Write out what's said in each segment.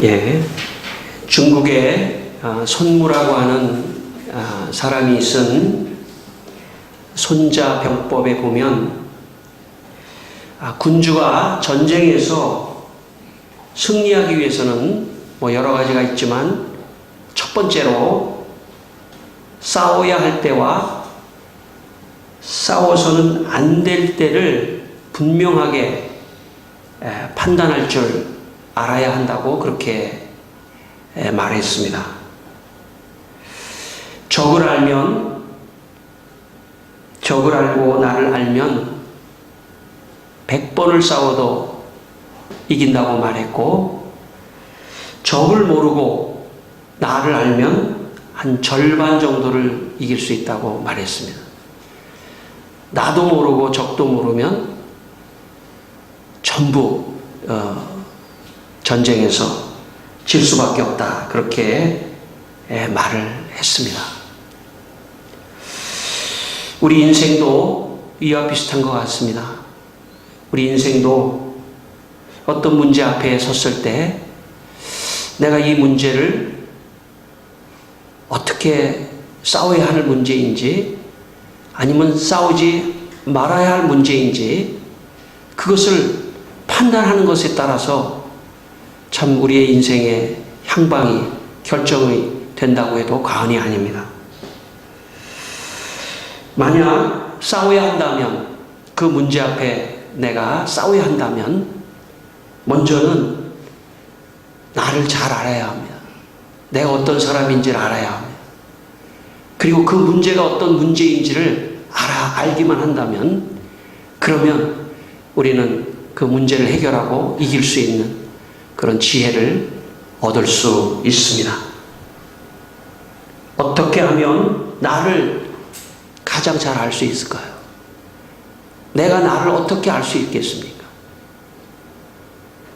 예, 중국에 손무라고 하는 사람이 쓴 손자병법에 보면 군주가 전쟁에서 승리하기 위해서는 여러 가지가 있지만 첫 번째로 싸워야 할 때와 싸워서는 안 될 때를 분명하게 판단할 줄 알아야 한다고 그렇게 말했습니다. 적을 알고 나를 알면 100번을 싸워도 이긴다고 말했고, 적을 모르고 나를 알면 한 절반 정도를 이길 수 있다고 말했습니다. 나도 모르고 적도 모르면 전부 전쟁에서 질 수밖에 없다, 그렇게 말을 했습니다. 우리 인생도 이와 비슷한 것 같습니다. 우리 인생도 어떤 문제 앞에 섰을 때 내가 이 문제를 어떻게 싸워야 할 문제인지, 아니면 싸우지 말아야 할 문제인지, 그것을 판단하는 것에 따라서 참 우리의 인생의 향방이 결정이 된다고 해도 과언이 아닙니다. 만약 싸워야 한다면, 그 문제 앞에 내가 싸워야 한다면 먼저는 나를 잘 알아야 합니다. 내가 어떤 사람인지를 알아야 합니다. 그리고 그 문제가 어떤 문제인지를 알기만 한다면, 그러면 우리는 그 문제를 해결하고 이길 수 있는 그런 지혜를 얻을 수 있습니다. 어떻게 하면 나를 가장 잘 알 수 있을까요? 내가 나를 어떻게 알 수 있겠습니까?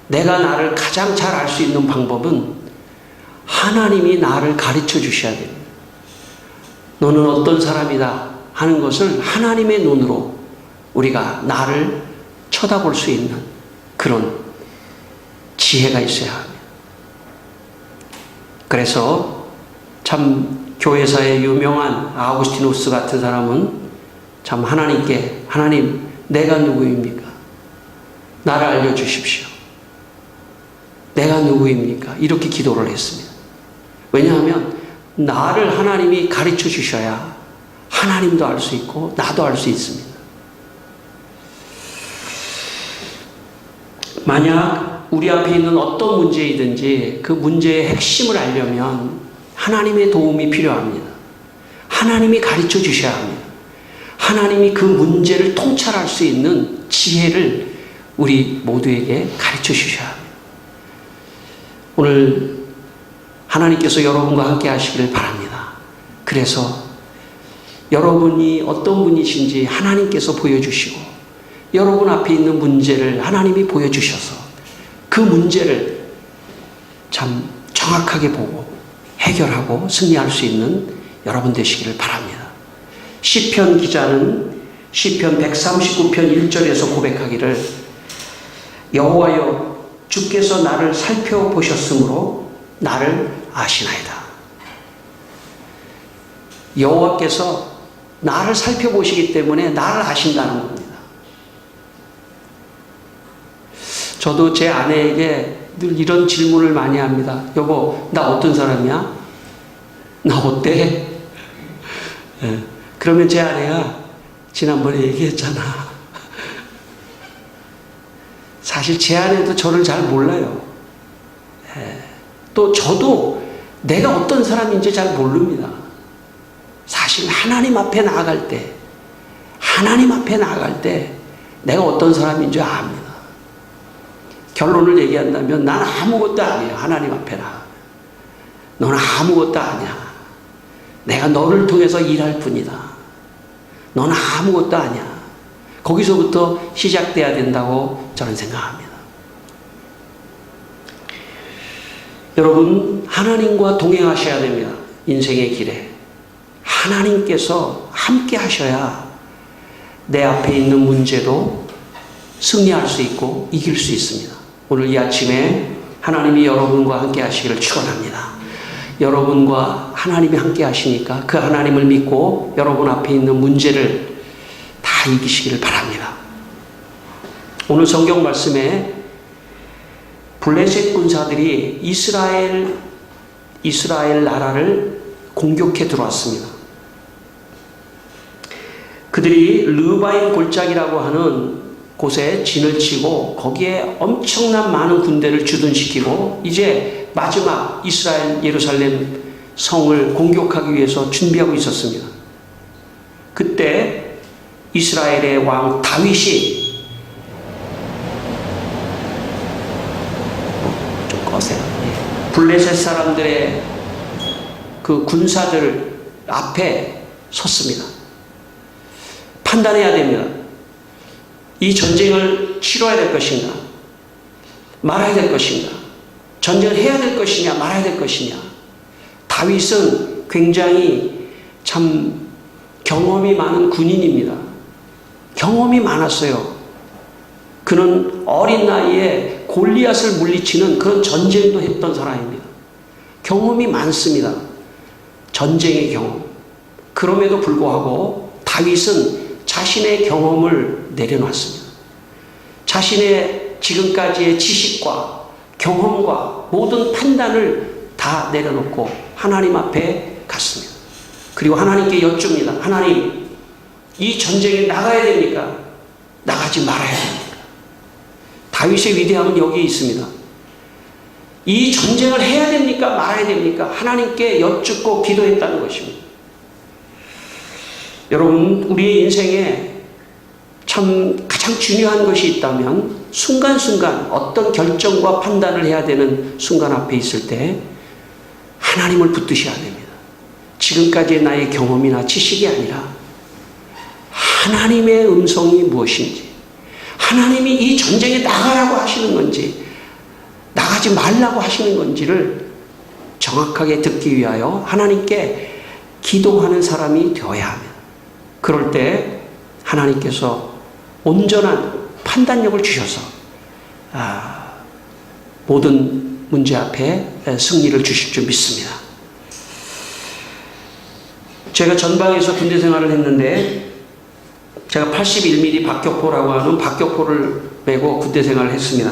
내가 나를 가장 잘 알 수 있는 방법은 하나님이 나를 가르쳐 주셔야 됩니다. 너는 어떤 사람이다 하는 것을 하나님의 눈으로 우리가 나를 쳐다볼 수 있는 그런 지혜가 있어야 합니다. 그래서 참 교회사의 유명한 아우구스티누스 같은 사람은 참 하나님께, 하나님, 내가 누구입니까? 나를 알려주십시오. 내가 누구입니까? 이렇게 기도를 했습니다. 왜냐하면 나를 하나님이 가르쳐 주셔야 하나님도 알 수 있고 나도 알 수 있습니다. 만약 우리 앞에 있는 어떤 문제이든지 그 문제의 핵심을 알려면 하나님의 도움이 필요합니다. 하나님이 가르쳐 주셔야 합니다. 하나님이 그 문제를 통찰할 수 있는 지혜를 우리 모두에게 가르쳐 주셔야 합니다. 오늘 하나님께서 여러분과 함께 하시기를 바랍니다. 그래서 여러분이 어떤 분이신지 하나님께서 보여주시고, 여러분 앞에 있는 문제를 하나님이 보여주셔서 그 문제를 참 정확하게 보고 해결하고 승리할 수 있는 여러분 되시기를 바랍니다. 시편 기자는 시편 139편 1절에서 고백하기를, 여호와여, 주께서 나를 살펴보셨으므로 나를 아시나이다. 여호와께서 나를 살펴보시기 때문에 나를 아신다는 겁니다. 저도 제 아내에게 늘 이런 질문을 많이 합니다. 여보, 나 어떤 사람이야? 나 어때? 네. 그러면 제 아내가 지난번에 얘기했잖아. 사실 제 아내도 저를 잘 몰라요. 또 저도 내가 어떤 사람인지 잘 모릅니다. 사실 하나님 앞에 나아갈 때 내가 어떤 사람인 줄 압니다. 결론을 얘기한다면 나는 아무것도 아니에요. 하나님 앞에 나아가면 너는 아무것도 아니야. 내가 너를 통해서 일할 뿐이다. 너는 아무것도 아니야. 거기서부터 시작돼야 된다고 저는 생각합니다. 여러분, 하나님과 동행하셔야 됩니다. 인생의 길에 하나님께서 함께 하셔야 내 앞에 있는 문제도 승리할 수 있고 이길 수 있습니다. 오늘 이 아침에 하나님이 여러분과 함께 하시기를 축원합니다. 여러분과 하나님이 함께 하시니까 그 하나님을 믿고 여러분 앞에 있는 문제를 다 이기시기를 바랍니다. 오늘 성경 말씀에 블레셋 군사들이 이스라엘 나라를 공격해 들어왔습니다. 그들이 르바임 골짜기라고 하는 곳에 진을 치고 거기에 엄청난 많은 군대를 주둔시키고 이제 마지막 이스라엘 예루살렘 성을 공격하기 위해서 준비하고 있었습니다. 그때 이스라엘의 왕 다윗이 좀 꺼세요. 블레셋 사람들의 그 군사들 앞에 섰습니다. 판단해야 됩니다. 이 전쟁을 치러야 될 것인가? 말아야 될 것인가? 전쟁을 해야 될 것이냐? 말아야 될 것이냐? 다윗은 굉장히 참 경험이 많은 군인입니다. 경험이 많았어요. 그는 어린 나이에 골리앗을 물리치는 그런 전쟁도 했던 사람입니다. 경험이 많습니다. 전쟁의 경험. 그럼에도 불구하고 다윗은 자신의 경험을 내려놨습니다. 자신의 지금까지의 지식과 경험과 모든 판단을 다 내려놓고 하나님 앞에 갔습니다. 그리고 하나님께 여쭙니다. 하나님, 이 전쟁에 나가야 됩니까? 나가지 말아야 됩니까? 다윗의 위대함은 여기에 있습니다. 이 전쟁을 해야 됩니까? 말아야 됩니까? 하나님께 여쭙고 기도했다는 것입니다. 여러분, 우리의 인생에 참 가장 중요한 것이 있다면 순간순간 어떤 결정과 판단을 해야 되는 순간 앞에 있을 때 하나님을 붙드셔야 됩니다. 지금까지의 나의 경험이나 지식이 아니라 하나님의 음성이 무엇인지, 하나님이 이 전쟁에 나가라고 하시는 건지 나가지 말라고 하시는 건지를 정확하게 듣기 위하여 하나님께 기도하는 사람이 되어야 합니다. 그럴 때 하나님께서 온전한 판단력을 주셔서 모든 문제 앞에 승리를 주실 줄 믿습니다. 제가 전방에서 군대 생활을 했는데 제가 81mm 박격포라고 하는 박격포를 메고 군대 생활을 했습니다.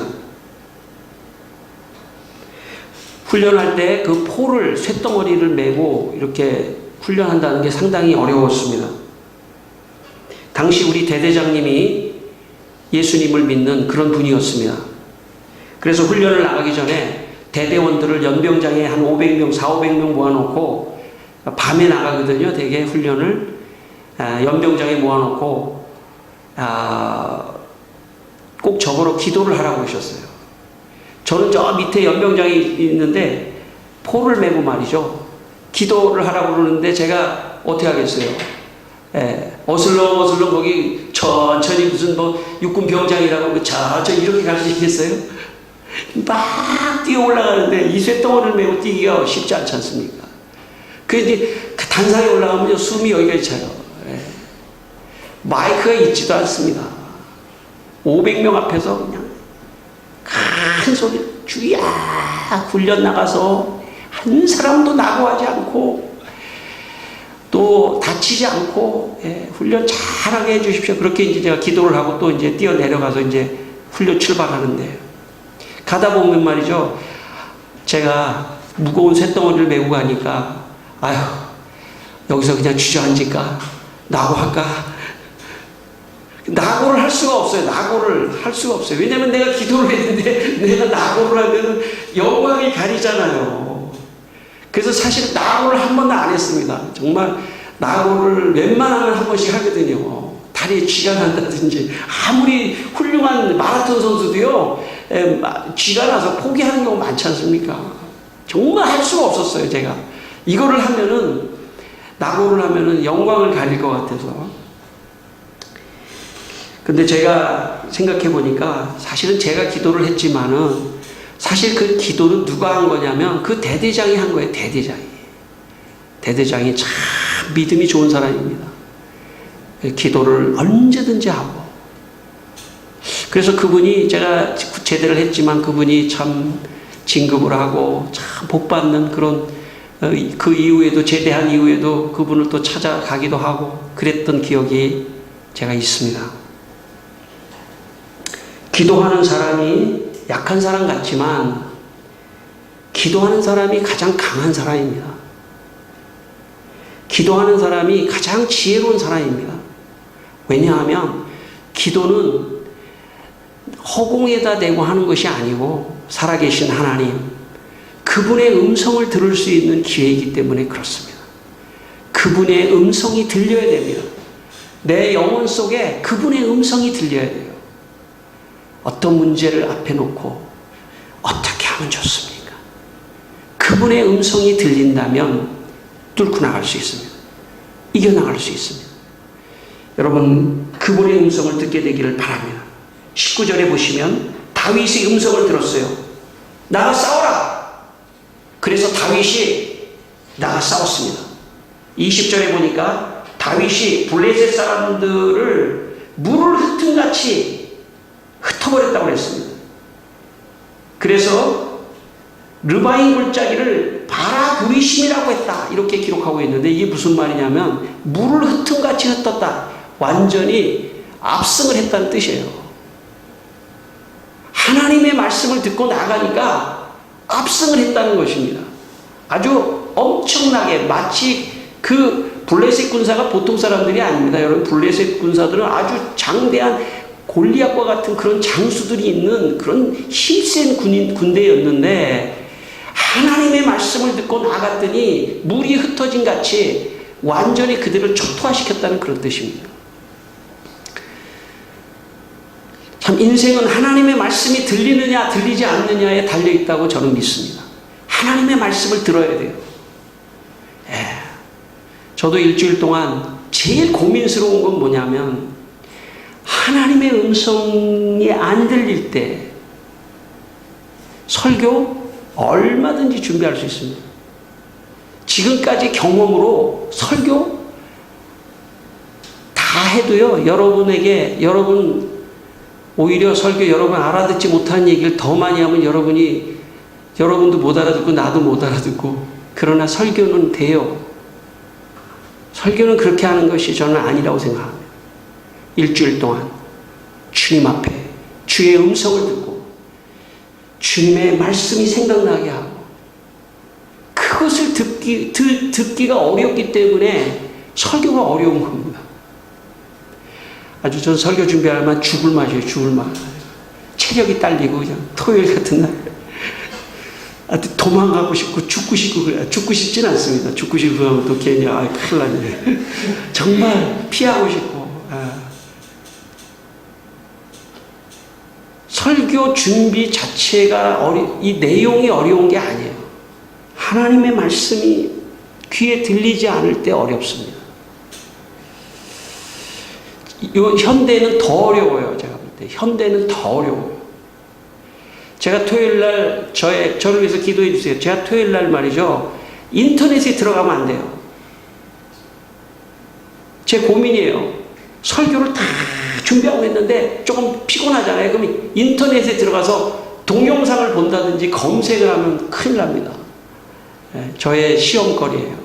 훈련할 때 그 포를 쇳덩어리를 메고 이렇게 훈련한다는 게 상당히 어려웠습니다. 당시 우리 대대장님이 예수님을 믿는 그런 분이었습니다. 그래서 훈련을 나가기 전에 대대원들을 연병장에 한 500명, 400~500명 모아놓고 밤에 나가거든요. 대개 훈련을 연병장에 모아놓고 꼭 저보러 기도를 하라고 하셨어요. 저는 저 밑에 연병장에 있는데 포를 메고 말이죠. 기도를 하라고 그러는데 제가 어떻게 하겠어요? 어슬렁어슬렁 거기 천천히 무슨 육군 병장이라고 천천히 이렇게 가르치겠어요? 막 뛰어 올라가는데 이 쇳덩어리를 메고 뛰기가 쉽지 않지 않습니까? 그 이제 단상에 올라가면 숨이 여기까지 차요. 마이크가 있지도 않습니다. 500명 앞에서 그냥 큰 소리 주야 훈련 나가서 한 사람도 낙오하지 않고 또 다치지 않고 훈련 잘하게 해주십시오. 그렇게 이제 제가 기도를 하고 또 이제 뛰어 내려가서 이제 훈련 출발하는데 가다 보면 말이죠. 제가 무거운 쇳덩어리를 메고 가니까 아휴 여기서 그냥 주저앉을까? 낙오할까? 낙오를 할 수가 없어요. 낙오를 할 수가 없어요. 왜냐하면 내가 기도를 했는데 내가 낙오를 하면 영광이 가리잖아요. 그래서 사실 낙오를 한 번도 안 했습니다. 정말 낙오를 웬만하면 한 번씩 하거든요. 다리에 쥐가 난다든지 아무리 훌륭한 마라톤 선수도요. 쥐가 나서 포기하는 경우 많지 않습니까? 정말 할 수가 없었어요. 제가 이거를 하면은 낙오를 하면은 영광을 가릴 것 같아서. 근데 제가 생각해 보니까 사실은 제가 기도를 했지만은 사실 그 기도는 누가 한 거냐면 그 대대장이 한 거예요. 대대장이 참 믿음이 좋은 사람입니다. 기도를 언제든지 하고. 그래서 그분이 제가 제대를 했지만 그분이 참 진급을 하고 참 복받는 그런 그 이후에도 제대한 이후에도 그분을 또 찾아가기도 하고 그랬던 기억이 제가 있습니다. 기도하는 사람이 약한 사람 같지만 기도하는 사람이 가장 강한 사람입니다. 기도하는 사람이 가장 지혜로운 사람입니다. 왜냐하면 기도는 허공에다 대고 하는 것이 아니고 살아계신 하나님, 그분의 음성을 들을 수 있는 기회이기 때문에 그렇습니다. 그분의 음성이 들려야 됩니다. 내 영혼 속에 그분의 음성이 들려야 돼요. 어떤 문제를 앞에 놓고 어떻게 하면 좋습니까? 그분의 음성이 들린다면 뚫고 나갈 수 있습니다. 이겨나갈 수 있습니다. 여러분, 그분의 음성을 듣게 되기를 바랍니다. 19절에 보시면 다윗의 음성을 들었어요. 나가 싸워라. 그래서 다윗이 나가 싸웠습니다. 20절에 보니까 다윗이 블레셋 사람들을 물을 흩은같이 흩어버렸다고 했습니다. 그래서 르바임 골짜기를 바라부리심이라고 했다, 이렇게 기록하고 있는데, 이게 무슨 말이냐면 물을 흩은같이 흩었다, 완전히 압승을 했다는 뜻이에요. 하나님의 말씀을 듣고 나가니까 압승을 했다는 것입니다. 아주 엄청나게, 마치 그 블레셋 군사가 보통 사람들이 아닙니다. 여러분, 블레셋 군사들은 아주 장대한 골리앗과 같은 그런 장수들이 있는 그런 힘센 군대였는데, 하나님의 말씀을 듣고 나갔더니 물이 흩어진 같이 완전히 그들을 초토화시켰다는 그런 뜻입니다. 참, 인생은 하나님의 말씀이 들리느냐 들리지 않느냐에 달려있다고 저는 믿습니다. 하나님의 말씀을 들어야 돼요. 저도 일주일 동안 제일 고민스러운 건 뭐냐면, 하나님의 음성이 안 들릴 때 설교 얼마든지 준비할 수 있습니다. 지금까지 경험으로 설교 다 해도요, 여러분 오히려 설교 여러분 알아듣지 못하는 얘기를 더 많이 하면 여러분도 못 알아듣고 나도 못 알아듣고, 그러나 설교는 돼요. 설교는 그렇게 하는 것이 저는 아니라고 생각합니다. 일주일 동안 주님 앞에 주의 음성을 듣고 주님의 말씀이 생각나게 하고, 그것을 듣기가 어렵기 때문에 설교가 어려운 겁니다. 아주 전 설교 준비하면 죽을 맛이에요. 죽을 맛. 체력이 딸리고 그냥 토요일 같은 날 도망가고 싶고 죽고 싶고 그래요. 죽고 싶진 않습니다. 죽고 싶고 하면 또 괜히 큰일 나네. 정말 피하고 싶고. 설교 준비 자체가 이 내용이 어려운 게 아니에요. 하나님의 말씀이 귀에 들리지 않을 때 어렵습니다. 현대는 더 어려워요. 제가 볼 때 현대는 더 어려워요. 제가 토요일날 저를 위해서 기도해 주세요. 제가 토요일날 말이죠, 인터넷에 들어가면 안 돼요. 제 고민이에요. 설교를 다 준비하고 있는데 조금 피곤하잖아요. 그럼 인터넷에 들어가서 동영상을 본다든지 검색을 하면 큰일 납니다. 저의 시험거리예요.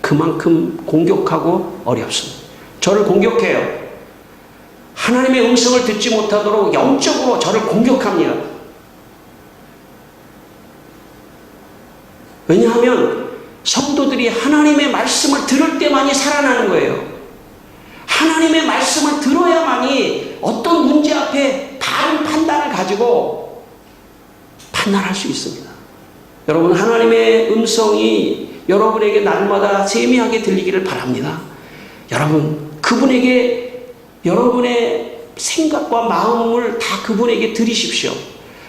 그만큼 공격하고 어렵습니다. 저를 공격해요. 하나님의 음성을 듣지 못하도록 영적으로 저를 공격합니다. 왜냐하면 성도들이 하나님의 말씀을 들을 때만이 살아나는 거예요. 하나님의 말씀을 들어야만이 어떤 문제 앞에 바른 판단을 가지고 판단할 수 있습니다. 여러분, 하나님의 음성이 여러분에게 날마다 세미하게 들리기를 바랍니다. 여러분, 그분에게 여러분의 생각과 마음을 다 그분에게 드리십시오.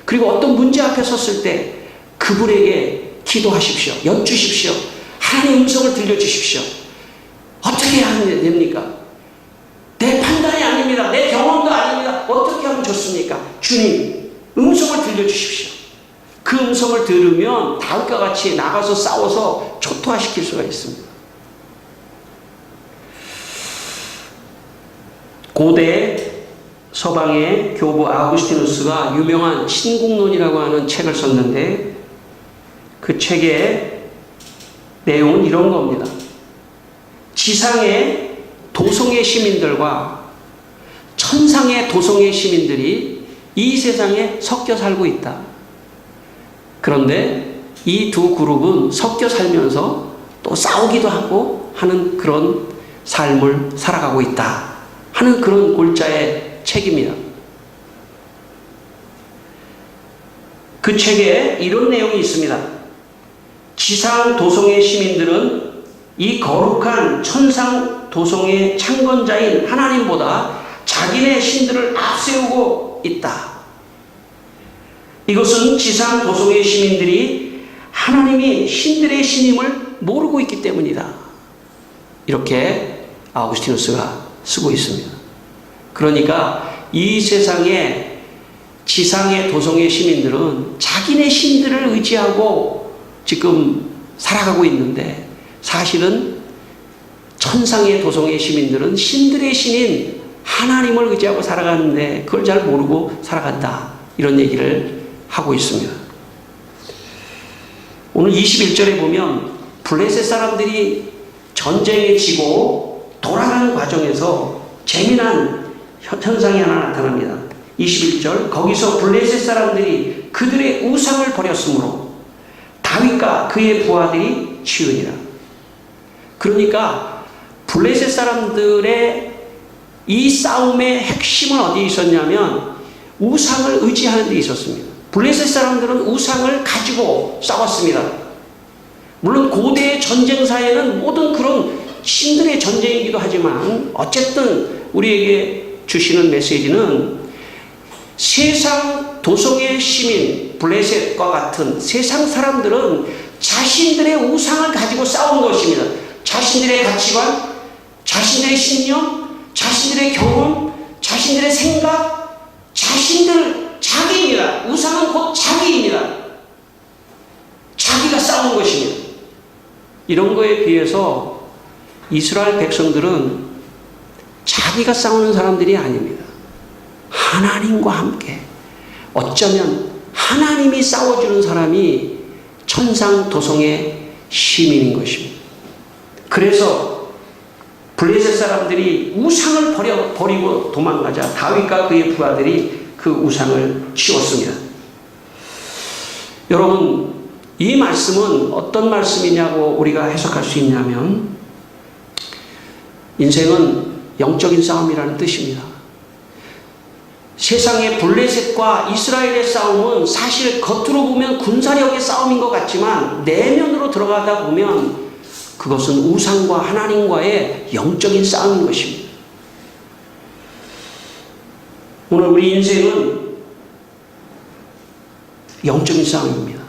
그리고 어떤 문제 앞에 섰을 때 그분에게 기도하십시오. 여쭈십시오. 하나님의 음성을 들려주십시오. 어떻게 하면 됩니까? 내 판단이 아닙니다. 내 경험도 아닙니다. 어떻게 하면 좋습니까? 주님, 음성을 들려주십시오. 그 음성을 들으면 다윗과 같이 나가서 싸워서 초토화시킬 수가 있습니다. 고대 서방의 교부 아우구스티누스가 유명한 신국론이라고 하는 책을 썼는데 그 책의 내용은 이런 겁니다. 지상의 도성의 시민들과 천상의 도성의 시민들이 이 세상에 섞여 살고 있다. 그런데 이 두 그룹은 섞여 살면서 또 싸우기도 하고 하는 그런 삶을 살아가고 있다 하는 그런 골자의 책입니다. 그 책에 이런 내용이 있습니다. 지상 도성의 시민들은 이 거룩한 천상 도성의 창건자인 하나님보다 자기네 신들을 앞세우고 있다. 이것은 지상 도성의 시민들이 하나님이 신들의 신임을 모르고 있기 때문이다. 이렇게 아우구스티누스가 쓰고 있습니다. 그러니까 이 세상의 지상의 도성의 시민들은 자기네 신들을 의지하고 지금 살아가고 있는데 사실은 천상의 도성의 시민들은 신들의 신인 하나님을 의지하고 살아가는데 그걸 잘 모르고 살아간다. 이런 얘기를 하고 있습니다. 오늘 21절에 보면 블레셋 사람들이 전쟁에 지고 돌아가는 과정에서 재미난 현상이 하나 나타납니다. 21절 거기서 블레셋 사람들이 그들의 우상을 버렸으므로 다윗과 그의 부하들이 치우니라. 그러니까 블레셋 사람들의 이 싸움의 핵심은 어디에 있었냐면 우상을 의지하는 데 있었습니다. 블레셋 사람들은 우상을 가지고 싸웠습니다. 물론 고대의 전쟁사에는 모든 그런 신들의 전쟁이기도 하지만 어쨌든 우리에게 주시는 메시지는 세상 도성의 시민 블레셋과 같은 세상 사람들은 자신들의 우상을 가지고 싸운 것입니다. 자신들의 가치관, 자신들의 신념, 자신들의 경험, 자신들의 생각, 자기입니다. 우상은 곧 자기입니다. 자기가 싸운 것입니다. 이런 거에 비해서 이스라엘 백성들은 자기가 싸우는 사람들이 아닙니다. 하나님과 함께 어쩌면 하나님이 싸워주는 사람이 천상 도성의 시민인 것입니다. 그래서 블레셋 사람들이 우상을 버리고 도망가자 다윗과 그의 부하들이 그 우상을 치웠습니다. 여러분, 이 말씀은 어떤 말씀이냐고 우리가 해석할 수 있냐면 인생은 영적인 싸움이라는 뜻입니다. 세상의 블레셋과 이스라엘의 싸움은 사실 겉으로 보면 군사력의 싸움인 것 같지만 내면으로 들어가다 보면 그것은 우상과 하나님과의 영적인 싸움인 것입니다. 오늘 우리 인생은 영적인 싸움입니다.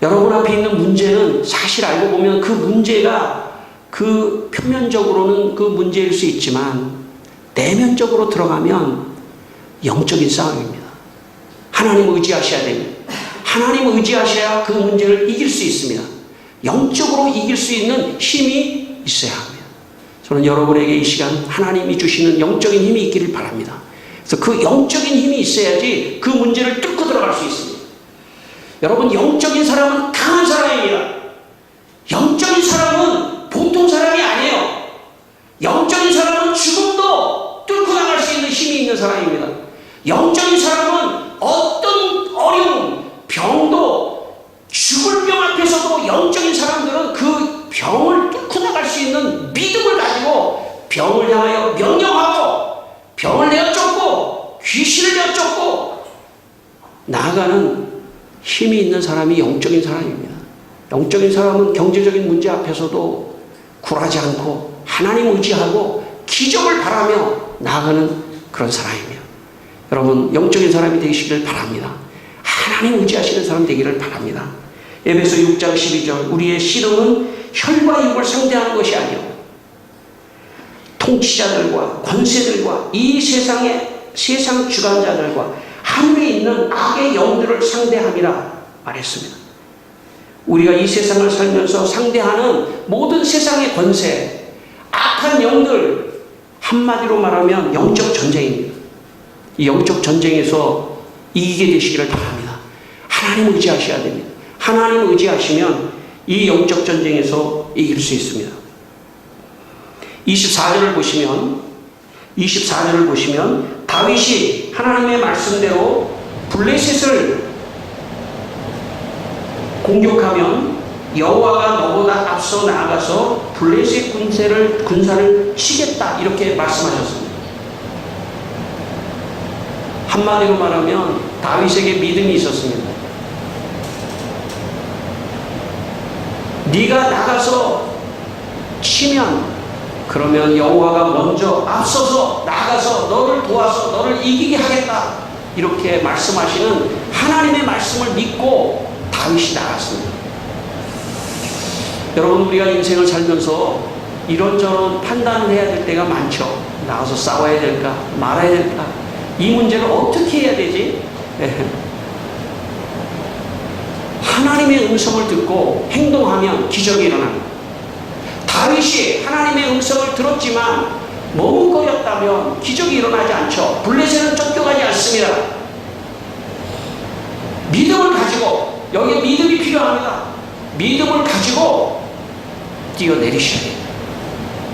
여러분 앞에 있는 문제는 사실 알고 보면 그 문제가 그 표면적으로는 그 문제일 수 있지만 내면적으로 들어가면 영적인 싸움입니다. 하나님을 의지하셔야 됩니다. 하나님을 의지하셔야 그 문제를 이길 수 있습니다. 영적으로 이길 수 있는 힘이 있어야 합니다. 저는 여러분에게 이 시간 하나님이 주시는 영적인 힘이 있기를 바랍니다. 그래서 그 영적인 힘이 있어야지 그 문제를 뚫고 들어갈 수 있습니다. 여러분, 영적인 사람은 강한 사람입니다. 영적인 사람은 보통 사람이 아니에요. 영적인 사람은 죽음도 뚫고 나갈 수 있는 힘이 있는 사람입니다. 영적인 사람은 어떤 어려움, 병도 죽을 병 앞에서도 영적인 사람들은 그 병을 뚫고 나갈 수 있는 믿음을 가지고 병을 향하여 명령하고 병을 내어쫓고 귀신을 내어쫓고 나아가는 힘이 있는 사람이 영적인 사람입니다. 영적인 사람은 경제적인 문제 앞에서도 굴하지 않고 하나님 의지하고 기적을 바라며 나아가는 그런 사람입니다. 여러분, 영적인 사람이 되시기를 바랍니다. 하나님 의지하시는 사람 되기를 바랍니다. 에베소 6장 12절 우리의 씨름은 혈과 육을 상대하는 것이 아니요 통치자들과 권세들과 이 세상 주관자들과 하늘에 있는 악의 영들을 상대함이라 말했습니다. 우리가 이 세상을 살면서 상대하는 모든 세상의 권세, 악한 영들, 한마디로 말하면 영적 전쟁입니다. 이 영적 전쟁에서 이기게 되시기를 바랍니다. 하나님 의지하셔야 됩니다. 하나님 의지하시면 이 영적 전쟁에서 이길 수 있습니다. 24절을 보시면 다윗이 하나님의 말씀대로 블레셋을 공격하면 여호와가 너보다 앞서 나아가서 블레셋 군사를 치겠다 이렇게 말씀하셨습니다. 한마디로 말하면 다윗에게 믿음이 있었습니다. 네가 나가서 치면 그러면 여호와가 먼저 앞서서 나가서 너를 도와서 너를 이기게 하겠다 이렇게 말씀하시는 하나님의 말씀을 믿고 다윗이 나갔습니다. 여러분, 우리가 인생을 살면서 이런저런 판단을 해야 될 때가 많죠. 나가서 싸워야 될까 말아야 될까, 이 문제를 어떻게 해야 되지? 하나님의 음성을 듣고 행동하면 기적이 일어납니다. 다윗이 하나님의 음성을 들었지만 머뭇거렸다면 기적이 일어나지 않죠. 블레셋은 쫓겨가지 않습니다. 믿음을 가지고, 여기에 믿음이 필요합니다. 믿음을 가지고 뛰어내리셔야 돼요.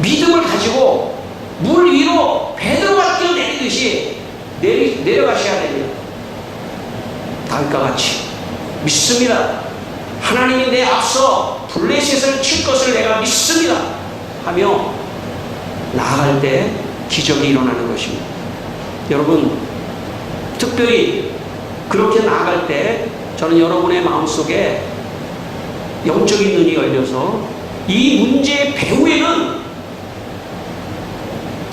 믿음을 가지고 물 위로 베드로가 뛰어내리듯이 내려가셔야 됩니다. 다윗과 같이 믿습니다. 하나님이 내 앞서 블레셋을 칠 것을 내가 믿습니다 하며 나아갈 때 기적이 일어나는 것입니다. 여러분, 특별히 그렇게 나아갈 때 저는 여러분의 마음속에 영적인 눈이 열려서 이 문제의 배후에는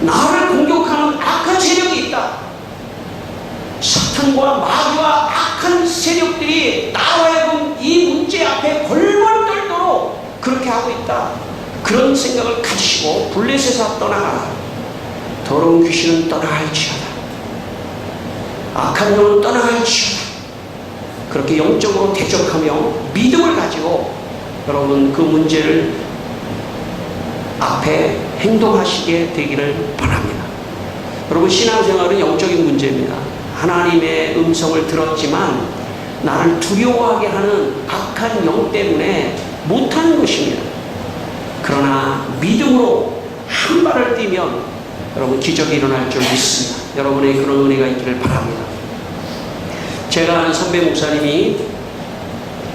나를 공격하는 악한 세력이 있다. 사탄과 마귀와 악한 세력들이 나로 하여금 이 문제 앞에 벌벌 떨도록 그렇게 하고 있다. 그런 생각을 가지시고 블레셋에서 떠나가라. 더러운 귀신은 떠나갈지어다. 악한 영은 떠나갈지어다. 그렇게 영적으로 대적하며 믿음을 가지고 여러분 그 문제를 앞에 행동하시게 되기를 바랍니다. 여러분, 신앙생활은 영적인 문제입니다. 하나님의 음성을 들었지만 나를 두려워하게 하는 악한 영 때문에 못하는 것입니다. 그러나 믿음으로 한 발을 뛰면 여러분 기적이 일어날 줄 믿습니다. 여러분의 그런 은혜가 있기를 바랍니다. 제가 아는 선배 목사님이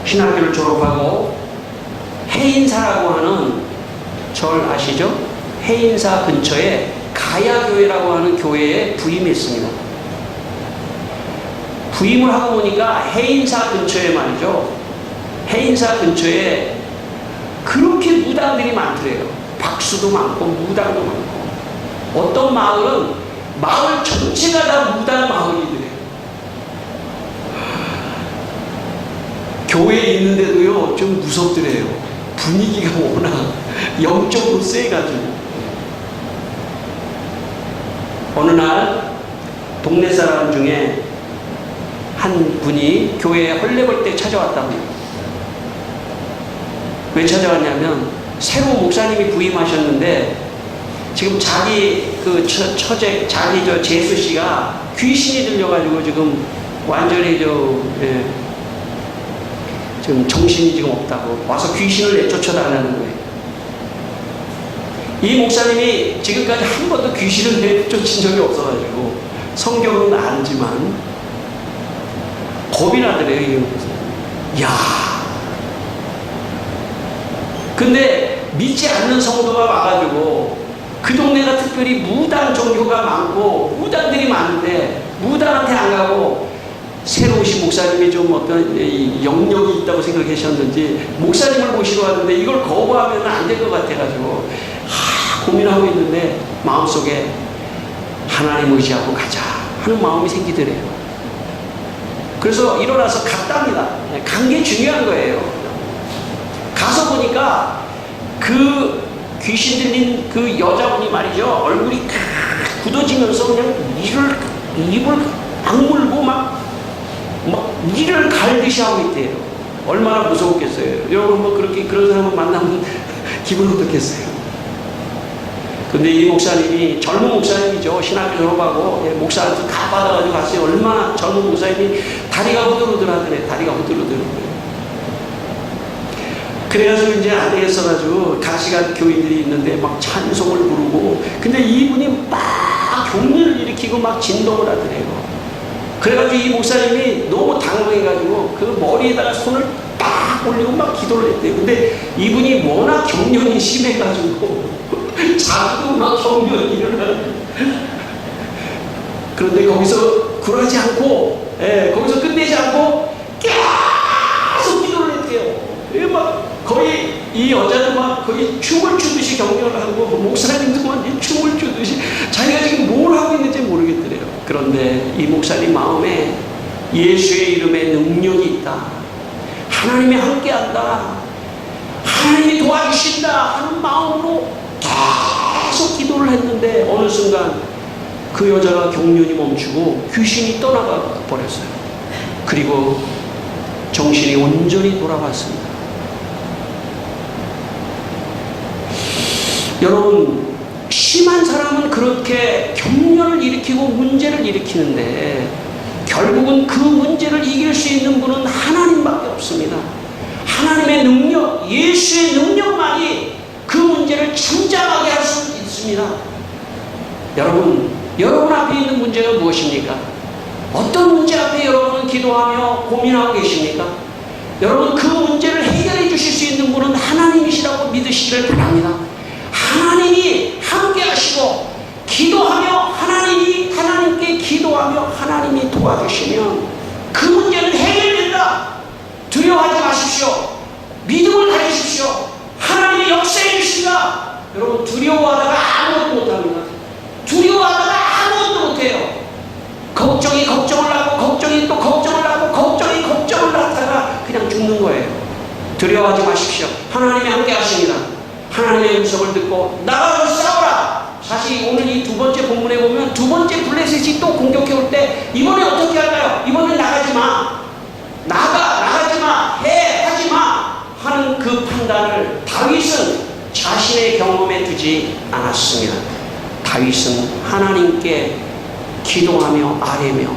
신학교를 졸업하고 해인사라고 하는 절 아시죠? 해인사 근처에 가야교회라고 하는 교회에 부임했습니다. 부임을 하고 보니까 해인사 근처에 말이죠. 해인사 근처에 그렇게 무당들이 많더래요. 박수도 많고 무당도 많고. 어떤 마을은 마을 전체가 다 무당 마을이더래요. 교회에 있는데도요 좀 무섭더래요. 분위기가 워낙 영적으로 세가지고. 어느 날 동네 사람 중에 한 분이 교회에 헐레벌 때 찾아왔답니다. 왜 찾아왔냐면 새로 목사님이 부임하셨는데 지금 자기 그 처제 자기 저 재수 씨가 귀신이 들려가지고 지금 완전히 지금 정신이 지금 없다고 와서 귀신을 내쫓아달라는 거예요. 이 목사님이 지금까지 한 번도 귀신을 내쫓은 적이 없어가지고 성경은 알지만 겁이 나더래요. 이 목사님. 야, 근데 믿지 않는 성도가 와가지고 그 동네가 특별히 무당 종교가 많고 무당들이 많은데 무당한테 안 가고 새로 오신 목사님이 좀 어떤 영역이 있다고 생각하셨는지 목사님을 모시러 왔는데 이걸 거부하면 안 될 것 같아가지고 고민하고 있는데 마음속에 하나님 의지하고 가자 하는 마음이 생기더래요. 그래서 일어나서 갔답니다. 간 게 중요한 거예요. 가서 보니까 그 귀신 들린 그 여자분이 말이죠, 얼굴이 굳어지면서 그냥 입을 악물고 막 이를 갈듯이 하고 있대요. 얼마나 무서웠겠어요. 여러분 뭐 그렇게 그런 사람을 만나면 기분 어떻겠어요? 근데 이 목사님이 젊은 목사님이죠. 신학교 졸업하고 목사한테 가 받아가지고 갔어요. 얼마나 젊은 목사님이 다리가 후들후들하더래. 다리가 후들후들하더래. 그래가지고 이제 안 되겠어가지고 같이 간 교인들이 있는데 막 찬송을 부르고, 근데 이분이 막 격려를 일으키고 막 진동을 하더래요. 그래가지고 이 목사님이 너무 당황해가지고 그 머리에다가 손을 딱 올리고 막 기도를 했대요. 근데 이분이 워낙 경련이 심해가지고 자기도 막 경련이 일어나. 그런데 거기서 굴하지 않고, 거기서 끝내지 않고 계속 기도를 했대요. 막 거의 이 여자도 막 거의 춤을 추듯이 격려를 하고, 목사님도 막 춤을 추듯이 자기가 지금 뭘 하고 있는지 모르겠더래요. 그런데 이 목사님 마음에 예수의 이름에 능력이 있다, 하나님이 함께한다, 하나님이 도와주신다 하는 마음으로 계속 기도를 했는데 어느 순간 그 여자가 경련이 멈추고 귀신이 떠나가 버렸어요. 그리고 정신이 온전히 돌아왔습니다. 여러분, 심한 사람은 그렇게 격려를 일으키고 문제를 일으키는데 결국은 그 문제를 이길 수 있는 분은 하나님밖에 없습니다. 하나님의 능력, 예수의 능력만이 그 문제를 잠잠하게 할 수 있습니다. 여러분 앞에 있는 문제가 무엇입니까? 어떤 문제 앞에 여러분은 기도하며 고민하고 계십니까? 여러분, 그 문제를 해결해 주실 수 있는 분은 하나님이시라고 믿으시기를 바랍니다. 하나님이 함께 하시고 기도하며 하나님께 기도하며 하나님이 도와주시면 그 문제는 해결된다. 두려워하지 마십시오. 믿음을 가지십시오. 하나님이 역사해 주신다. 여러분, 두려워하다가 아무것도 못합니다. 두려워하다가 아무것도 못해요. 걱정이 걱정을 하고 걱정이 또 걱정을 하고 걱정이 걱정을 하다가 그냥 죽는 거예요. 두려워하지 마십시오. 하나님이 함께 하십니다. 하나님의 음성을 듣고 나가서 싸워라. 사실 오늘 이 두 번째 본문에 보면 두 번째 블레셋이 또 공격해 올 때 이번에 어떻게 할까요? 이번엔 나가지 마, 나가지 마, 하지 마 하는 그 판단을 다윗은 자신의 경험에 두지 않았습니다. 다윗은 하나님께 기도하며 아뢰며,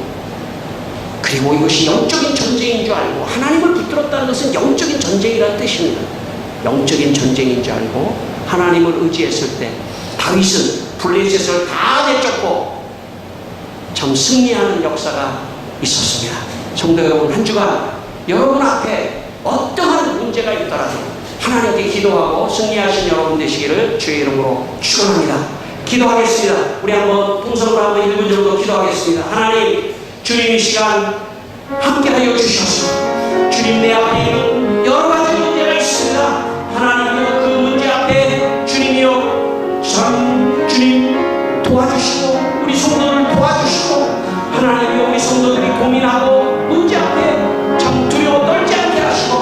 그리고 이것이 영적인 전쟁인 줄 알고, 하나님을 붙들었다는 것은 영적인 전쟁이라는 뜻입니다. 영적인 전쟁인 줄 알고 하나님을 의지했을 때 다윗은 블레셋을 다 내쫓고 참 승리하는 역사가 있었습니다. 성도 여러분, 한 주간 여러분 앞에 어떠한 문제가 있더라도 하나님께 기도하고 승리하신 여러분 되시기를 주의 이름으로 축원합니다. 기도하겠습니다. 우리 한번 통성으로 한번 1분 정도 기도하겠습니다. 하나님, 주님 이 시간 함께하여 주셔서 주님 내 앞에 있는 여러 가지 문제가 있습니다. 하나님이여, 그 문제 앞에 주님이여 참 주님 도와주시고 우리 성도를 도와주시고, 하나님이여 우리 성도들이 고민하고 문제 앞에 참 두려워 떨지 않게 하시고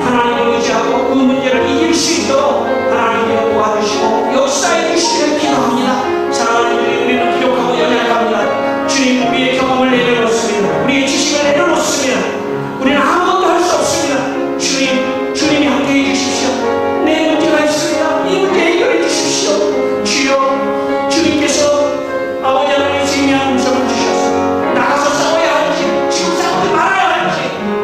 하나님을 의지하고 그 문제를 이길 수 있도록 하나님이여 도와주시고 역사해 주시기를 기도합니다. 사랑하는 주님, 우리는 부족하고 연약합니다. 주님, 우리의 경험을 내려놓습니다. 우리의 지식을 내려놓습니다. 우리는 아무것도 할 수 없습니다. 주님이 함께해 주십시오. 내 문제가 있습니다. 이 문제 해결해 주십시오. 주여, 주님께서 아버지 하나님의 생명의 음성을 주셔서 나가서 싸워야 할지 지금 싸우지 말아야 할지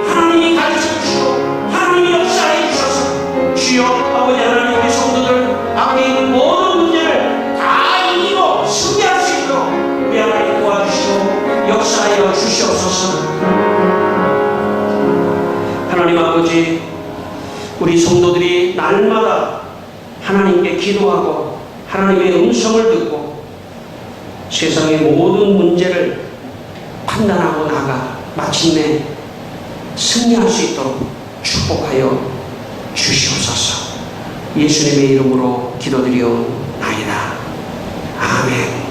하나님이 가르쳐 주시고 하나님이 역사해 주셔서 주여, 아버지 하나님, 우리 성도들 앞에 있는 모든 문제를 다 이기고 승리할 수 있도록 우리 하나님 도와주시고 역사하여 주시옵소서. 하나님 아버지, 우리 성도들이 날마다 하나님께 기도하고 하나님의 음성을 듣고 세상의 모든 문제를 판단하고 나가 마침내 승리할 수 있도록 축복하여 주시옵소서. 예수님의 이름으로 기도드리옵나이다. 아멘.